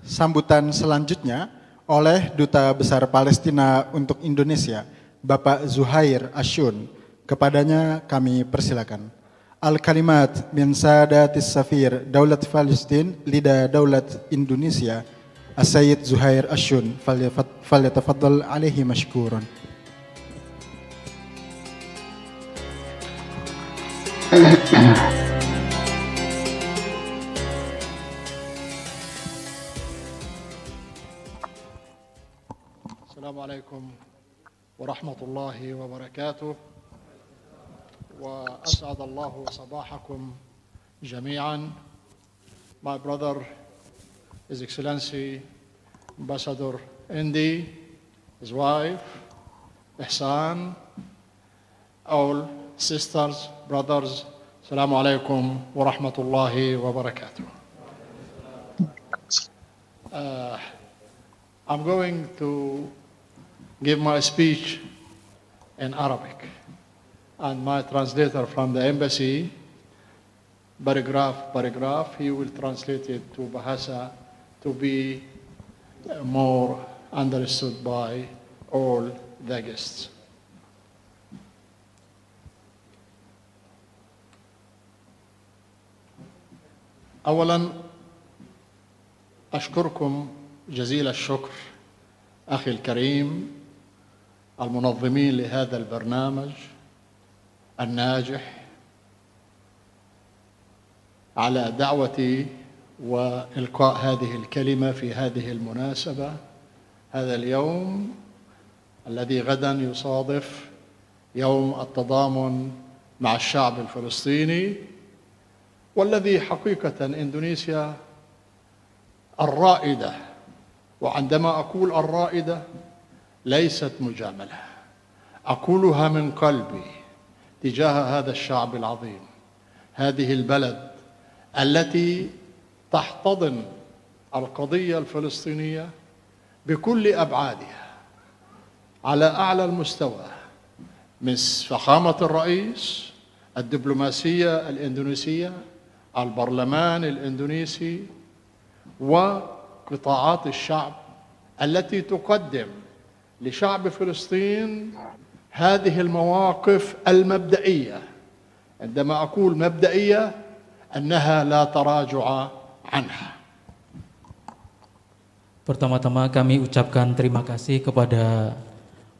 Sambutan selanjutnya oleh Duta Besar Palestina untuk Indonesia, Bapak Zuhair Asyun. Kepadanya kami persilakan. Al-kalimat min sadatis safir Daulat Palestin Lida Daulat Indonesia, As-Sayyid Zuhair Asyun, falyatafaddal alaihi mashkurun. Assalamualaikum warahmatullahi wabarakatuh. Wa as'adallahu sabahakum jami'an. My brother, His Excellency Ambassador Indy, his wife, Ihsan, all sisters, brothers, Assalamu alaikum wa rahmatullahi wa barakatuh. I'm going to give my speech in Arabic, and my translator from the embassy, paragraph, he will translate it to Bahasa to be more understood by all the guests. أولا أشكركم جزيل الشكر أخي الكريم المنظمين لهذا البرنامج الناجح على دعوتي وإلقاء هذه الكلمة في هذه المناسبة، هذا اليوم الذي غدا يصادف يوم التضامن مع الشعب الفلسطيني، والذي حقيقة إندونيسيا الرائدة، وعندما أقول الرائدة ليست مجاملة، أقولها من قلبي تجاه هذا الشعب العظيم، هذه البلد التي تحتضن القضية الفلسطينية بكل أبعادها على أعلى المستوى، من فخامة الرئيس، الدبلوماسية الإندونيسية، البرلمان الإندونيسي، وقطاعات الشعب التي تقدم لشعب فلسطين هذه المواقف المبدئية. عندما أقول مبدئية أنها لا تراجع عنها. Pertama-tama kami ucapkan terima kasih kepada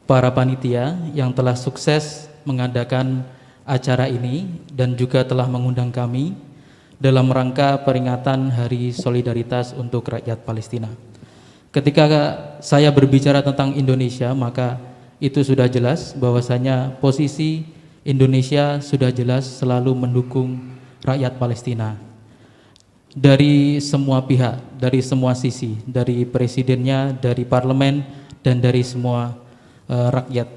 para panitia yang telah sukses mengadakan acara ini dan juga telah mengundang kami dalam rangka peringatan Hari Solidaritas untuk Rakyat Palestina. Ketika saya berbicara tentang Indonesia, maka itu sudah jelas bahwasanya posisi Indonesia sudah jelas selalu mendukung rakyat Palestina. Dari semua pihak, dari semua sisi, dari presidennya, dari parlemen, dan dari semua rakyat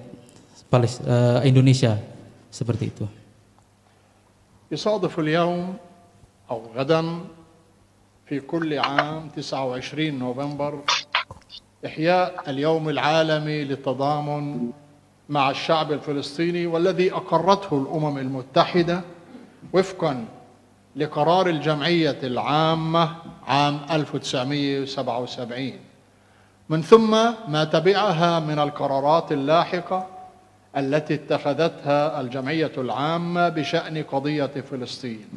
Indonesia, seperti itu. يصادف اليوم أو غدا في كل عام 29 نوفمبر إحياء اليوم العالمي للتضامن مع الشعب الفلسطيني، والذي أقرته الأمم المتحدة وفقا لقرار الجمعية العامة عام 1977، من ثم ما تبعها من القرارات اللاحقة التي اتخذتها الجمعية العامة بشأن قضية فلسطين،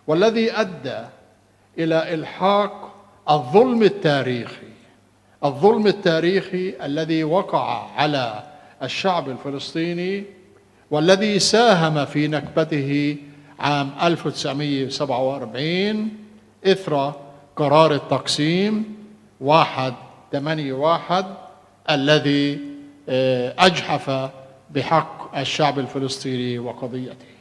والذي أدى إلى إلحاق الظلم التاريخي الذي وقع على الشعب الفلسطيني، والذي ساهم في نكبته عام 1947 إثر قرار التقسيم 181 الذي أجحف بحق الشعب الفلسطيني وقضيته.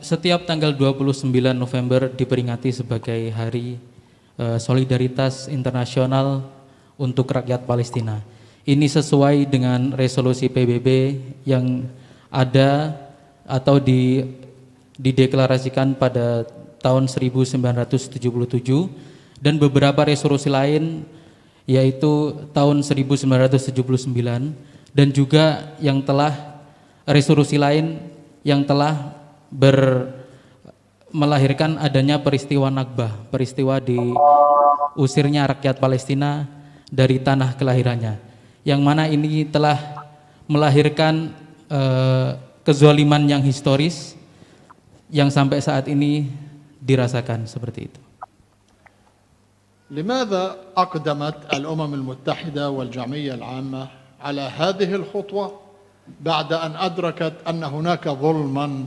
Setiap tanggal 29 November diperingati sebagai Hari Solidaritas Internasional untuk Rakyat Palestina. Ini sesuai dengan resolusi PBB yang ada atau dideklarasikan pada tahun 1977 dan beberapa resolusi lain yaitu tahun 1979 dan juga yang telah resolusi lain yang telah melahirkan adanya peristiwa Nakbah, peristiwa diusirnya rakyat Palestina dari tanah kelahirannya, yang mana ini telah melahirkan kezaliman yang historis yang sampai saat ini dirasakan seperti itu. لماذا أقدمت الأمم المتحدة والجمعية العامة على هذه الخطوة بعد أن أدركت أن هناك ظلما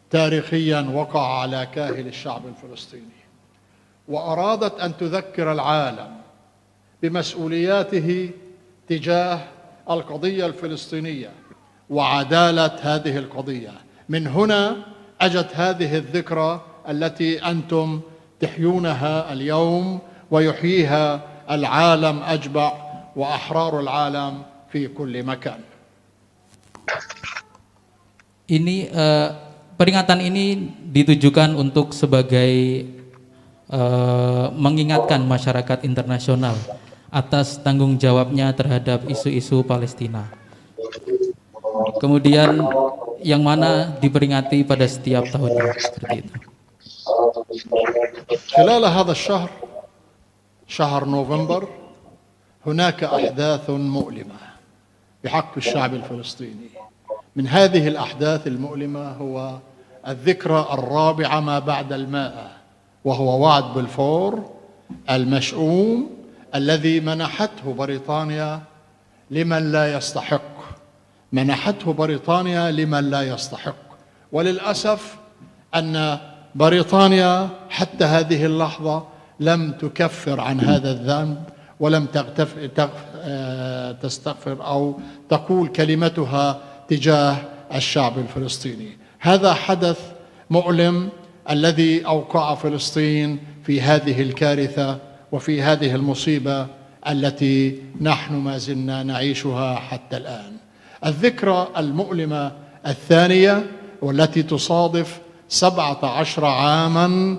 تاريخيا وقع على كاهل الشعب الفلسطيني، وأرادت أن تذكر العالم بمسؤولياته تجاه القضية الفلسطينية وعدالة هذه القضية؟ من هنا أجت هذه الذكرى التي أنتم تحيونها اليوم ويحييها العالم أجمع وأحرار العالم في كل مكان. Ini peringatan ini ditujukan untuk sebagai mengingatkan masyarakat internasional atas tanggung jawabnya terhadap isu-isu Palestina. Kemudian yang mana diperingati pada setiap tahunnya seperti itu. خلال هذا الشهر شهر نوفمبر هناك أحداث مؤلمة بحق الشعب الفلسطيني. من هذه الأحداث المؤلمة هو الذكرى الرابعة ما بعد المائة، وهو وعد بلفور المشؤوم الذي منحته بريطانيا لمن لا يستحق، منحته بريطانيا لمن لا يستحق. وللأسف أن بريطانيا حتى هذه اللحظة لم تكفر عن هذا الذنب ولم تستغفر أو تقول كلمتها تجاه الشعب الفلسطيني. هذا حدث مؤلم الذي أوقع فلسطين في هذه الكارثة وفي هذه المصيبة التي نحن ما زلنا نعيشها حتى الآن. الذكرى المؤلمة الثانية والتي تصادف 17 عاما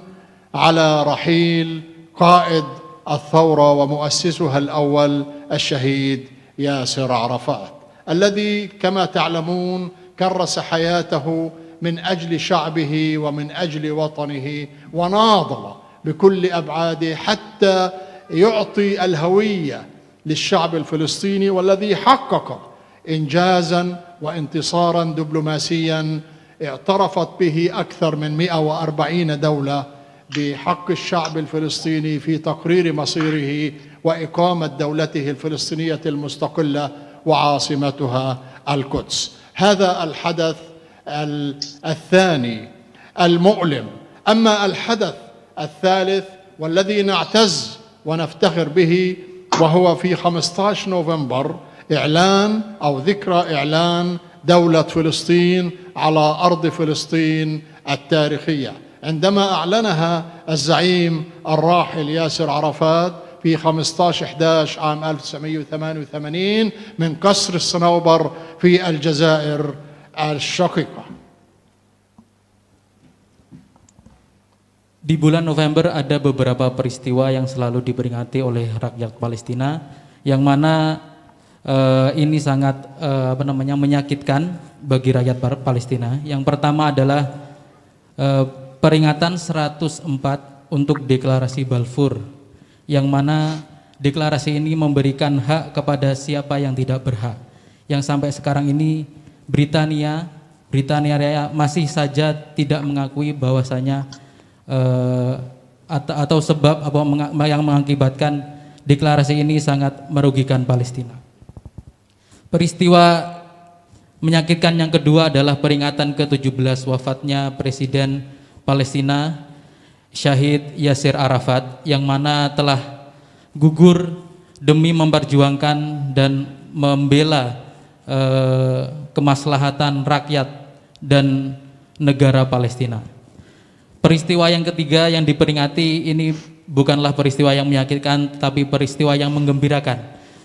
على رحيل قائد الثورة ومؤسسها الأول الشهيد ياسر عرفات، الذي كما تعلمون كرس حياته من أجل شعبه ومن أجل وطنه، وناضل بكل أبعاده حتى يعطي الهوية للشعب الفلسطيني، والذي حقق إنجازا وانتصارا دبلوماسيا اعترفت به أكثر من 140 دولة بحق الشعب الفلسطيني في تقرير مصيره وإقامة دولته الفلسطينية المستقلة وعاصمتها القدس. هذا الحدث الثاني المؤلم. أما الحدث الثالث والذي نعتز ونفتخر به وهو في 15 نوفمبر إعلان أو ذكرى إعلان دولة فلسطين على أرض فلسطين التاريخية، عندما أعلنها الزعيم الراحل ياسر عرفات في 15/11 عام 1988 من قصر الصنوبر في الجزائر الشقيقة. Di bulan November ada beberapa peristiwa yang selalu diperingati oleh rakyat Palestina, yang mana ini sangat menyakitkan bagi rakyat Palestina. Yang pertama adalah peringatan 104 untuk deklarasi Balfour, yang mana deklarasi ini memberikan hak kepada siapa yang tidak berhak, yang sampai sekarang ini Britania Raya masih saja tidak mengakui bahwasanya atau sebab apa yang mengakibatkan deklarasi ini sangat merugikan Palestina. Peristiwa menyakitkan yang kedua adalah peringatan ke-17 wafatnya Presiden Palestina Syahid Yasir Arafat, yang mana telah gugur demi memperjuangkan dan membela kemaslahatan rakyat dan negara Palestina. Peristiwa yang ketiga yang diperingati ini bukanlah peristiwa yang menyakitkan, tapi peristiwa yang menggembirakan,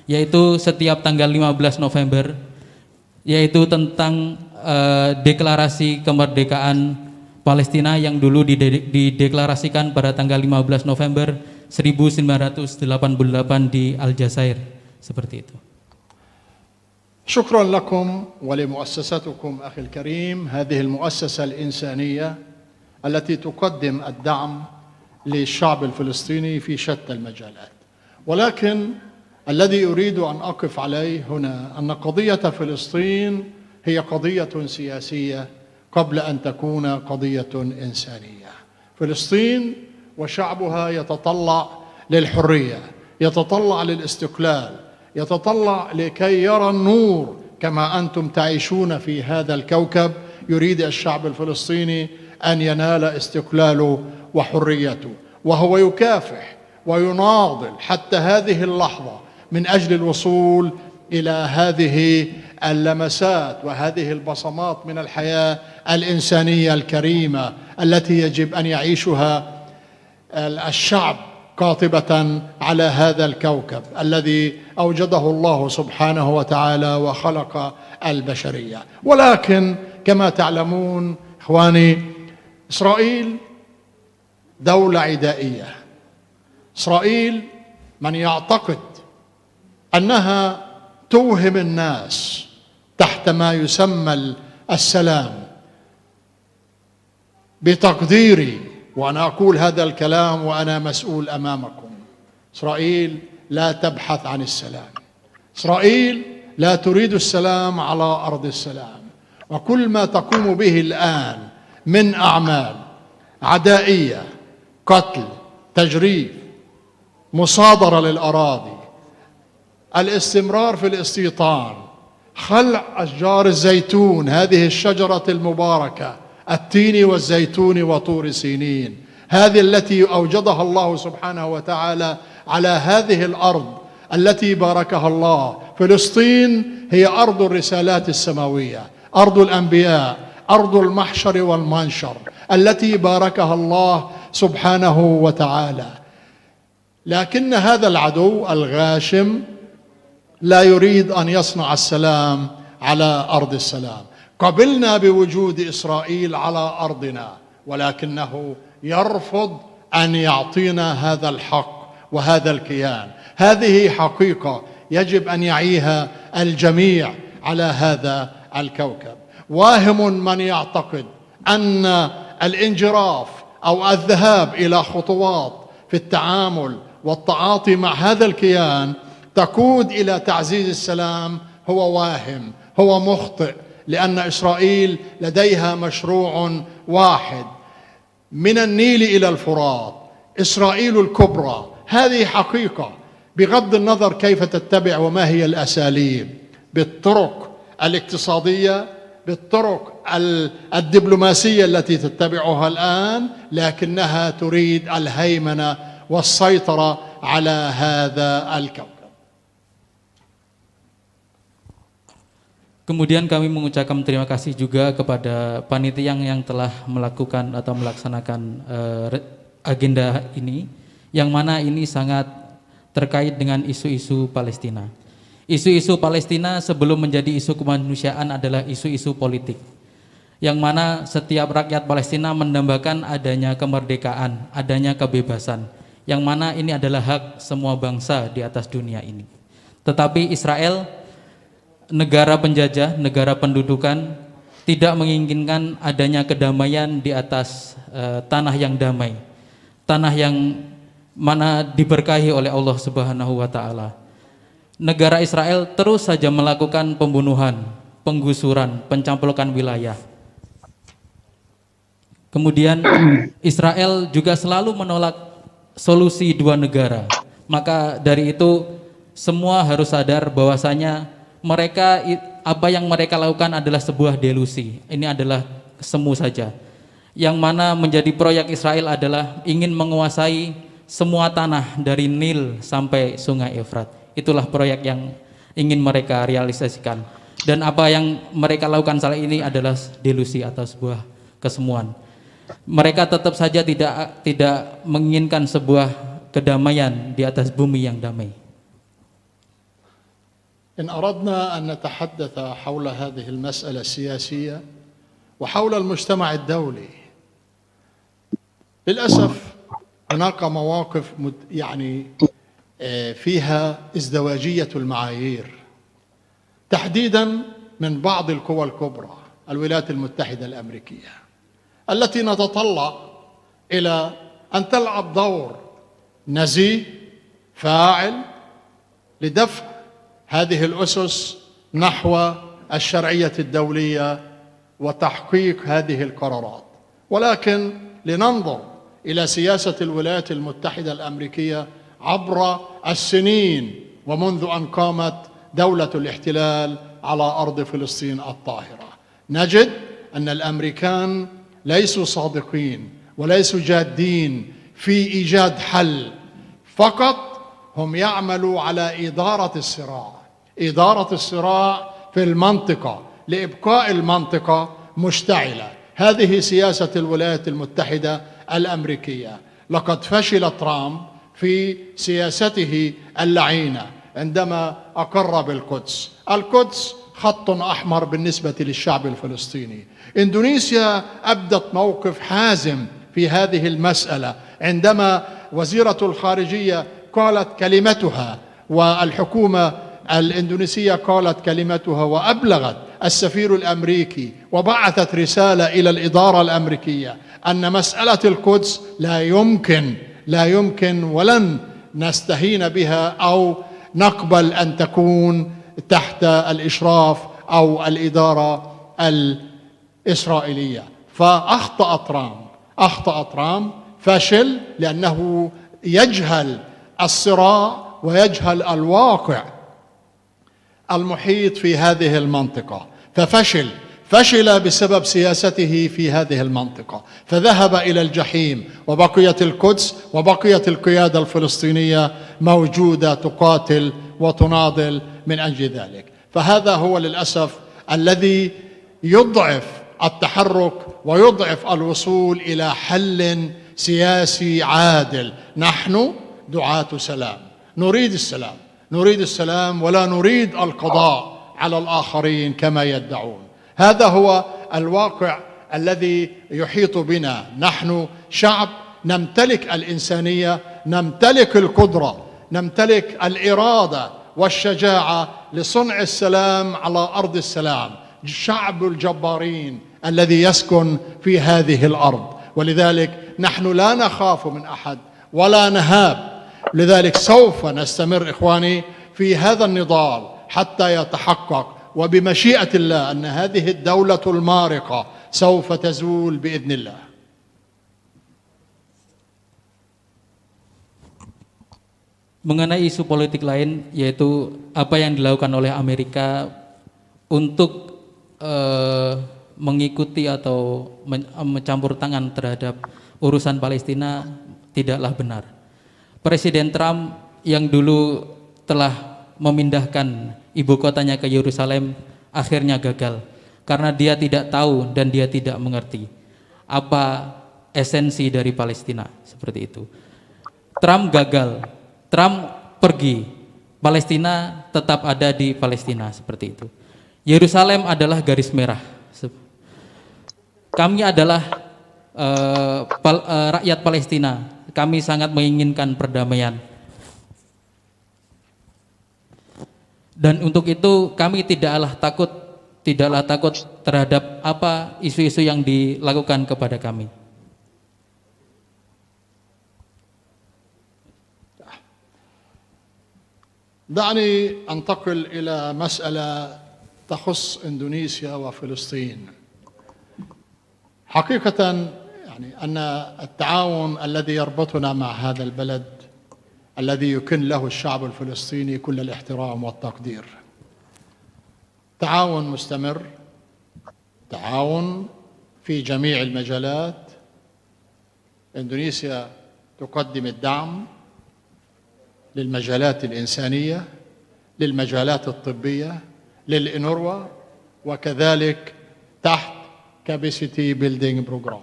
yaitu setiap tanggal 15 November, yaitu tentang deklarasi kemerdekaan Palestina yang dulu dideklarasikan pada tanggal 15 November 1988 di Aljazair, seperti itu. شكرا لكم ولمؤسستكم أخي الكريم، هذه المؤسسة الإنسانية التي تقدم الدعم للشعب الفلسطيني في شتى المجالات. ولكن الذي أريد أن أقف عليه هنا أن قضية فلسطين هي قضية سياسية قبل أن تكون قضية إنسانية. فلسطين وشعبها يتطلع للحرية، يتطلع للاستقلال، يتطلع لكي يرى النور كما أنتم تعيشون في هذا الكوكب. يريد الشعب الفلسطيني أن ينال استقلاله وحريته، وهو يكافح ويناضل حتى هذه اللحظة من أجل الوصول إلى هذه اللمسات وهذه البصمات من الحياة الإنسانية الكريمة التي يجب أن يعيشها الشعب قاطبة على هذا الكوكب الذي أوجده الله سبحانه وتعالى وخلق البشرية. ولكن كما تعلمون إخواني، إسرائيل دولة عدائية. إسرائيل من يعتقد أنها توهم الناس تحت ما يسمى السلام، بتقديري وأنا أقول هذا الكلام وأنا مسؤول أمامكم، إسرائيل لا تبحث عن السلام. إسرائيل لا تريد السلام على أرض السلام، وكل ما تقوم به الآن من أعمال عدائية، قتل، تجريف، مصادرة للأراضي، الاستمرار في الاستيطان، خلع أشجار الزيتون، هذه الشجرة المباركة، التين والزيتون وطور سينين، هذه التي أوجدها الله سبحانه وتعالى على هذه الأرض التي باركها الله. فلسطين هي أرض الرسالات السماوية، أرض الأنبياء، أرض المحشر والمنشر التي باركها الله سبحانه وتعالى. لكن هذا العدو الغاشم لا يريد أن يصنع السلام على أرض السلام. قبلنا بوجود إسرائيل على أرضنا، ولكنه يرفض أن يعطينا هذا الحق وهذا الكيان. هذه حقيقة يجب أن يعيها الجميع على هذا الكوكب. واهم من يعتقد أن الانجراف أو الذهاب إلى خطوات في التعامل والتعاطي مع هذا الكيان تقود إلى تعزيز السلام هو واهم، هو مخطئ، لأن إسرائيل لديها مشروع واحد من النيل إلى الفرات، إسرائيل الكبرى. هذه حقيقة بغض النظر كيف تتبع وما هي الأساليب، بالطرق الاقتصادية، بالطرق الدبلوماسية التي تتبعها الآن، لكنها تريد الهيمنة والسيطرة على هذا الكوكب. Kemudian kami mengucapkan terima kasih juga kepada panitia yang telah melakukan atau melaksanakan agenda ini, yang mana ini sangat terkait dengan isu-isu Palestina. Isu-isu Palestina sebelum menjadi isu kemanusiaan adalah isu-isu politik, yang mana setiap rakyat Palestina mendambakan adanya kemerdekaan, adanya kebebasan, yang mana ini adalah hak semua bangsa di atas dunia ini. Tetapi Israel, negara penjajah, negara pendudukan, tidak menginginkan adanya kedamaian di atas tanah yang damai, tanah yang mana diberkahi oleh Allah Subhanahu wa Ta'ala. Negara Israel terus saja melakukan pembunuhan, penggusuran, pencamplukan wilayah. Kemudian Israel juga selalu menolak solusi dua negara. Maka dari itu semua harus sadar bahwasanya mereka, apa yang mereka lakukan adalah sebuah delusi. Ini adalah semu saja. Yang mana menjadi proyek Israel adalah ingin menguasai semua tanah dari Nil sampai Sungai Efrat. Itulah proyek yang ingin mereka realisasikan. Dan apa yang mereka lakukan saat ini adalah delusi atau sebuah kesemuan. Mereka tetap saja tidak menginginkan sebuah kedamaian di atas bumi yang damai. إن أردنا أن نتحدث حول هذه المسألة السياسية وحول المجتمع الدولي، للأسف هناك مواقف فيها ازدواجية المعايير، تحديدا من بعض القوى الكبرى، الولايات المتحدة الأمريكية. التي نتطلع إلى أن تلعب دور نزيه فاعل لدفع هذه الأسس نحو الشرعية الدولية وتحقيق هذه القرارات. ولكن لننظر إلى سياسة الولايات المتحدة الأمريكية عبر السنين ومنذ أن قامت دولة الاحتلال على أرض فلسطين الطاهرة، نجد أن الأمريكان ليسوا صادقين وليسوا جادين في إيجاد حل، فقط هم يعملوا على إدارة الصراع في المنطقة لإبقاء المنطقة مشتعلة. هذه سياسة الولايات المتحدة الأمريكية. لقد فشل ترامب في سياسته اللعينة عندما أقر بالقدس. القدس خط أحمر بالنسبة للشعب الفلسطيني. إندونيسيا أبدت موقف حازم في هذه المسألة عندما وزيرة الخارجية قالت كلمتها والحكومة الإندونيسية قالت كلمتها وأبلغت السفير الأمريكي وبعثت رسالة إلى الإدارة الأمريكية أن مسألة القدس لا يمكن ولن نستهين بها أو نقبل أن تكون تحت الإشراف أو الإدارة الإسرائيلية. فأخطأ ترامب، فشل لأنه يجهل الصراع ويجهل الواقع المحيط في هذه المنطقة، ففشل بسبب سياسته في هذه المنطقة، فذهب إلى الجحيم وبقيت القدس وبقيت القيادة الفلسطينية موجودة تقاتل وتناضل من أجل ذلك. فهذا هو للأسف الذي يضعف التحرك ويضعف الوصول إلى حل سياسي عادل. نحن دعاة سلام، نريد السلام ولا نريد القضاء على الآخرين كما يدعون. هذا هو الواقع الذي يحيط بنا. نحن شعب نمتلك الإنسانية، نمتلك القدرة، نمتلك الإرادة والشجاعة لصنع السلام على أرض السلام. شعب الجبارين الذي يسكن في هذه الأرض، ولذلك نحن لا نخاف من أحد ولا نهاب. لذلك سوف نستمر إخواني في هذا النضال حتى يتحقق وبمشيئة الله أن هذه الدولة المارقة سوف تزول بإذن الله. Mengenai isu politik lain, yaitu apa yang dilakukan oleh Amerika untuk mengikuti atau mencampur tangan terhadap urusan Palestina, tidaklah benar. Presiden Trump yang dulu telah memindahkan ibu kotanya ke Yerusalem akhirnya gagal karena dia tidak tahu dan dia tidak mengerti apa esensi dari Palestina, seperti itu. Trump gagal, Trump pergi, Palestina tetap ada di Palestina, seperti itu. Yerusalem adalah garis merah. Kami adalah rakyat Palestina. Kami sangat menginginkan perdamaian. Dan untuk itu kami tidaklah takut terhadap apa isu-isu yang dilakukan kepada kami. دعني أنتقل إلى مسألة تخص إندونيسيا وفلسطين. حقيقة يعني أن التعاون الذي يربطنا مع هذا البلد الذي يكن له الشعب الفلسطيني كل الاحترام والتقدير، تعاون مستمر، تعاون في جميع المجالات. إندونيسيا تقدم الدعم للمجالات الإنسانية، للمجالات الطبية، للإنوروا، وكذلك تحت Capacity Building Program.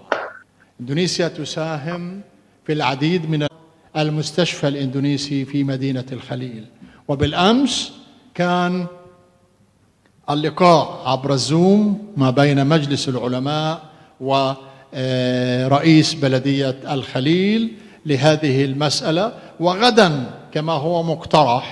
إندونيسيا تساهم في العديد من المستشفى الإندونيسي في مدينة الخليل. وبالأمس كان اللقاء عبر الزوم ما بين مجلس العلماء ورئيس بلدية الخليل لهذه المسألة. وغدا كما هو مقترح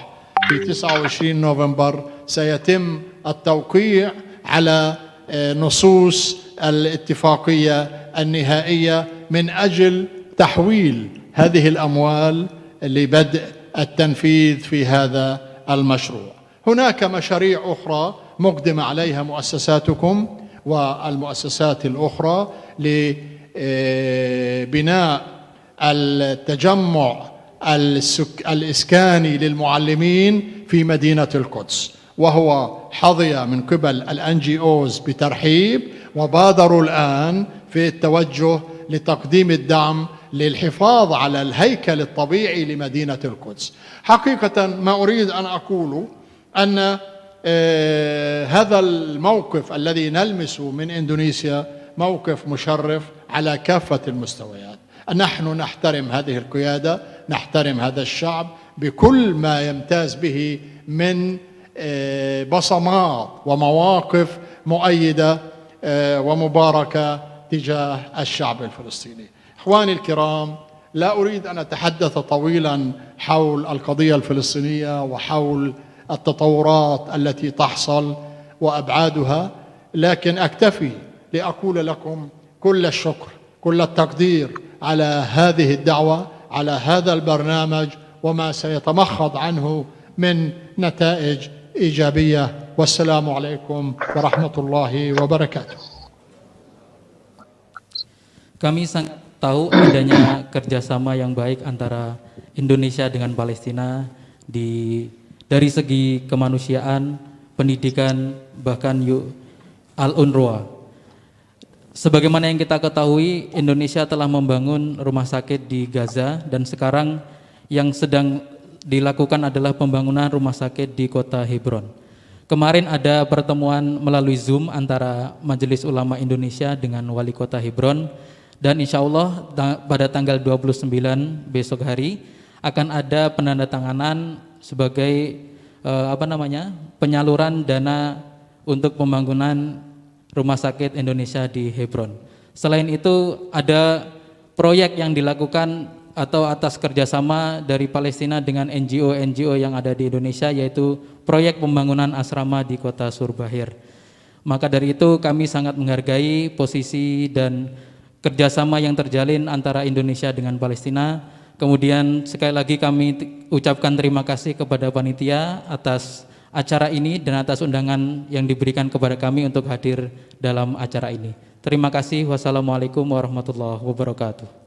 في 29 نوفمبر سيتم التوقيع على نصوص الاتفاقية النهائية من أجل تحويل هذه الأموال لبدء التنفيذ في هذا المشروع. هناك مشاريع أخرى مقدم عليها مؤسساتكم والمؤسسات الأخرى لبناء التجمع الإسكاني للمعلمين في مدينة القدس، وهو حظي من قبل الNGOs بترحيب، وبادروا الآن في التوجه لتقديم الدعم للحفاظ على الهيكل الطبيعي لمدينة القدس. حقيقة ما أريد أن أقول أن هذا الموقف الذي نلمسه من إندونيسيا موقف مشرف على كافة المستويات. نحن نحترم هذه القيادة، نحترم هذا الشعب بكل ما يمتاز به من بصمات ومواقف مؤيدة ومباركة تجاه الشعب الفلسطيني. إخواني الكرام، لا أريد أن أتحدث طويلا حول القضية الفلسطينية وحول التطورات التي تحصل وأبعادها، لكن أكتفي لأقول لكم كل الشكر كل التقدير على هذه الدعوة، على هذا البرنامج وما سيتمخض عنه من نتائج إيجابية. والسلام عليكم ورحمة الله وبركاته. Kami sangat tahu adanya kerjasama yang baik antara Indonesia dengan Palestina dari segi kemanusiaan, pendidikan, bahkan Al-UNRWA. Sebagaimana yang kita ketahui, Indonesia telah membangun rumah sakit di Gaza, dan sekarang yang sedang dilakukan adalah pembangunan rumah sakit di kota Hebron. Kemarin ada pertemuan melalui Zoom antara Majelis Ulama Indonesia dengan Wali Kota Hebron, dan insya Allah pada tanggal 29 besok hari akan ada penandatanganan sebagai penyaluran dana untuk pembangunan rumah sakit Indonesia di Hebron. Selain itu ada proyek yang dilakukan atau atas kerjasama dari Palestina dengan NGO yang ada di Indonesia, yaitu proyek pembangunan asrama di kota Surbahir. Maka dari itu kami sangat menghargai posisi dan kerjasama yang terjalin antara Indonesia dengan Palestina. Kemudian sekali lagi kami ucapkan terima kasih kepada panitia atas acara ini dan atas undangan yang diberikan kepada kami untuk hadir dalam acara ini. Terima kasih. Wassalamualaikum warahmatullahi wabarakatuh.